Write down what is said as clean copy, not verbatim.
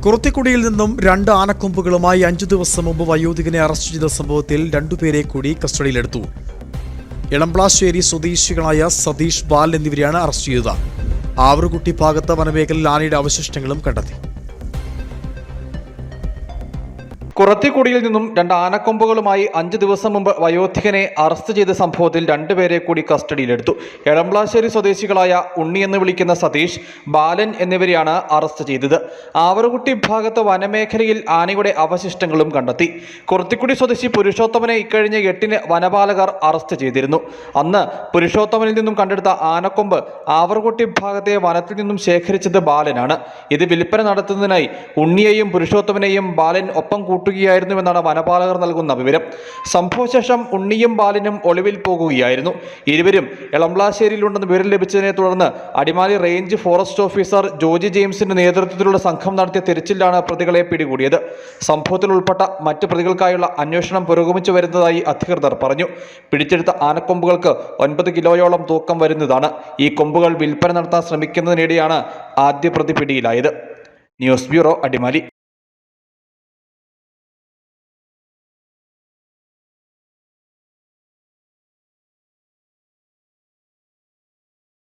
കുറത്തിക്കുടിയിൽ നിന്നും 2 ആനക്കൊമ്പുകളുമായി 5 ദിവസം മുമ്പ് വയോധികനെ അറസ്റ്റ് ചെയ്ത സംഭവത്തിൽ 2 പേരെ കൂടി കസ്റ്റഡിയിലെടുത്തു. എളംപ്ലാശ്ശേരി സ്വദേശികളായ സതീഷ് ബാൽ എന്നിവരെയാണ് അറസ്റ്റ് ചെയ്തത്. ആവറുകുട്ടി ഭാഗത്ത് വനമേഖലയിൽ ആനയുടെ അവശിഷ്ടങ്ങളും കണ്ടെത്തി. കുറത്തിക്കുടിയിൽ നിന്നും 2 ആനക്കൊമ്പുകളുമായി 5 ദിവസം മുമ്പ് വയോധികനെ അറസ്റ്റ് ചെയ്ത സംഭവത്തിൽ 2 പേരെ കൂടി കസ്റ്റഡിയിലെടുത്തു. എളംപ്ലാശ്ശേരി സ്വദേശികളായ ഉണ്ണി എന്ന് വിളിക്കുന്ന സതീഷ്, ബാലൻ എന്നിവരെയാണ് അറസ്റ്റ് ചെയ്തത്. ആവറുകുട്ടി ഭാഗത്ത് വനമേഖലയിൽ ആനയുടെ അവശിഷ്ടങ്ങളും കണ്ടെത്തി. കുറത്തിക്കുടി സ്വദേശി പുരുഷോത്തമനെ ഇക്കഴിഞ്ഞ 8-ന് വനപാലകർ അറസ്റ്റ് ചെയ്തിരുന്നു. അന്ന് പുരുഷോത്തമനിൽ നിന്നും കണ്ടെടുത്ത ആനക്കൊമ്പ് ആവറുകുട്ടി ഭാഗത്തെ വനത്തിൽ നിന്നും ശേഖരിച്ചത് ബാലനാണ്. ഇത് വിൽപ്പന നടത്തുന്നതിനായി ഉണ്ണിയെയും പുരുഷോത്തമനെയും ബാലൻ ഒപ്പം കൂട്ടുകയായിരുന്നുവെന്നാണ് വനപാലകർ നൽകുന്ന വിവരം. സംഭവശേഷം ഉണ്ണിയും ബാലനും ഒളിവിൽ പോകുകയായിരുന്നു. ഇരുവരും എളംപ്ലാശ്ശേരിയിലുണ്ടെന്ന് വിവരം ലഭിച്ചതിനെ തുടർന്ന് Adimali range forest officer Joji ജെയിംസിന്റെ നേതൃത്വത്തിലുള്ള സംഘം നടത്തിയ തിരച്ചിലാണ് പ്രതികളെ പിടികൂടിയത്. സംഭവത്തിൽ ഉൾപ്പെട്ട മറ്റ് പ്രതികൾക്കായുള്ള അന്വേഷണം പുരോഗമിച്ചു വരുന്നതായി അധികൃതർ പറഞ്ഞു. പിടിച്ചെടുത്ത ആനക്കൊമ്പുകൾക്ക് 9 കിലോയോളം തൂക്കം വരുന്നതാണ്. ഈ കൊമ്പുകൾ വിൽപ്പന നടത്താൻ ശ്രമിക്കുന്നതിനിടെയാണ് ആദ്യ പ്രതി പിടിയിലായത്. News bureau, Adimali.